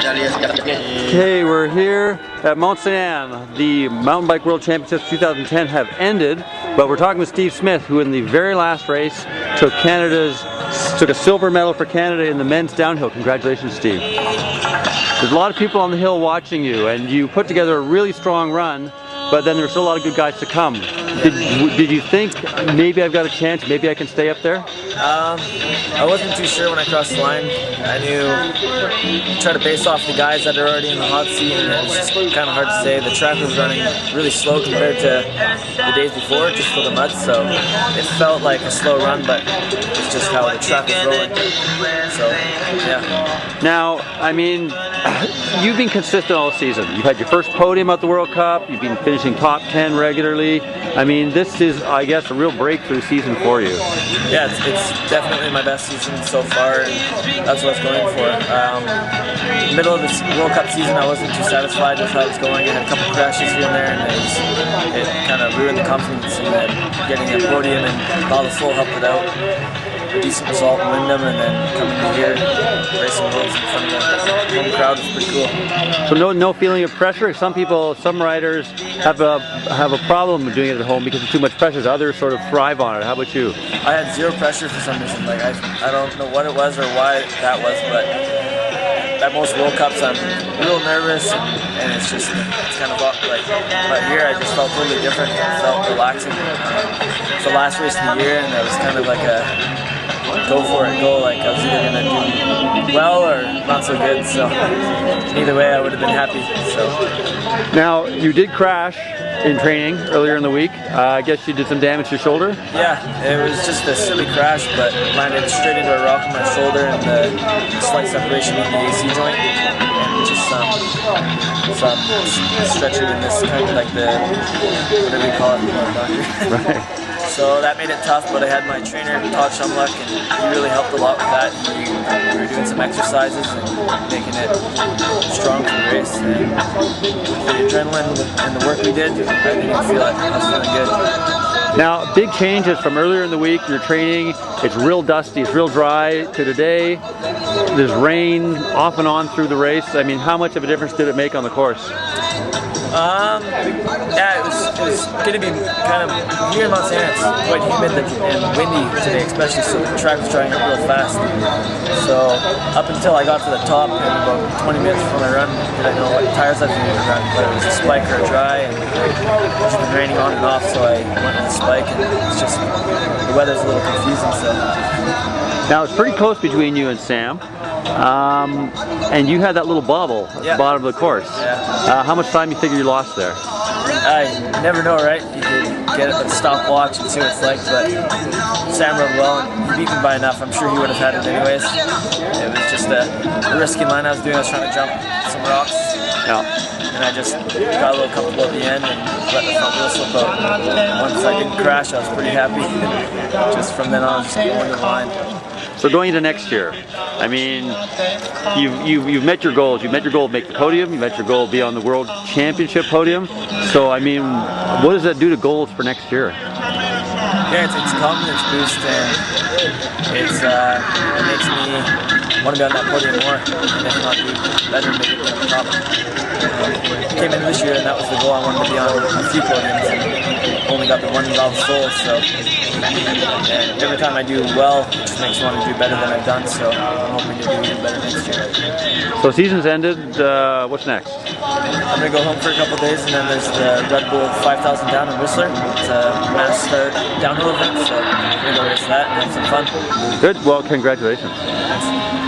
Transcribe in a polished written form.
Okay, we're here at Mount St. Anne. The Mountain Bike World Championships 2010 have ended, but we're talking with Steve Smith, who in the very last race took a silver medal for Canada in the men's downhill. Congratulations, Steve. There's a lot of people on the hill watching you, and you put together a really strong run, but then there's still a lot of good guys to come. Did you think maybe I've got a chance, maybe I can stay up there? I wasn't too sure when I crossed the line. I knew try to base off the guys that are already in the hot seat, and it was just kind of hard to say. The track was running really slow compared to the days before, just for the mud, so it felt like a slow run, but it's just how the track was rolling. So, yeah. Now, I mean, you've been consistent all season. You've had your first podium at the World Cup, you've been finishing top 10 regularly. I mean, this is, I guess, a real breakthrough season for you. Yeah, it's definitely my best season so far, and that's what I was going for. Middle of this World Cup season, I wasn't too satisfied with how it was going. I had a couple crashes here and there, and it kind of ruined the confidence in getting a podium, and all the full helped it out. A decent result in Wyndham, and then coming to here, racing Worlds in front of the home crowd was pretty cool. So no feeling of pressure? Some riders have a problem doing it at home because of too much pressure. Others sort of thrive on it. How about you? I had zero pressure for some reason. Like I don't know what it was or why that was, but at most World Cups I'm real nervous, and it's kind of like, but here I just felt totally different. It felt relaxing. It's the last race of the year, and it was kind of like a go for it, go, like I was either going to do well or not so good, so either way I would have been happy. So now, you did crash in training earlier in the week. I guess you did some damage to your shoulder? Yeah, it was just a silly crash, but landed straight into a rock on my shoulder and the slight separation of the AC joint, and just some stretching in this kind of like the, whatever you call it, right. So that made it tough, but I had my trainer, Todd Shumluck, and he really helped a lot with that. We were doing some exercises and making it strong for the race. And the adrenaline and the work we did, I didn't feel like I was feeling good. Now, big changes from earlier in the week. Your training, it's real dusty, it's real dry, to today. There's rain off and on through the race. I mean, how much of a difference did it make on the course? Yeah, it was going to be kind of, here in Mount St. Anne, it's quite humid and windy today, especially, so the track was drying up real fast. So up until I got to the top, and about 20 minutes before my run, I didn't know what tires I was going to run, whether it was a spike or a dry, and it's been raining on and off, so I went with the spike, and it's just, the weather's a little confusing, so. Now, it's pretty close between you and Sam. And you had that little bobble at the bottom of the course. Yeah. How much time do you figure you lost there? I never know, right? You can get it with a stopwatch and see what it's like, but Sam rode well, and he beat me by enough. I'm sure he would have had it anyways. It was just a risky line I was doing. I was trying to jump some rocks. Yeah. And I just got a little comfortable at the end and let the front wheel slip out. Once I didn't crash, I was pretty happy. Just from then on, just going to the line. So going into next year, I mean, you've met your goals. You've met your goal of make the podium. You've met your goal of be on the World Championship podium. So I mean, what does that do to goals for next year? Yeah, it's a confidence boost, and it makes me want to be on that podium more, and if not, do better, maybe be on the top. Came in this year, and that was the goal. I wanted to be on a few podiums, and only got the one involved full. So, and every time I do well, it just makes me want to do better than I've done. So I'm hoping to do even better next year. So season's ended. What's next? I'm gonna go home for a couple of days, and then there's the Red Bull 5,000 down in Whistler. It's a mass start downhill event, so I'm gonna go race that and have some fun. Good. Well, congratulations. Thanks.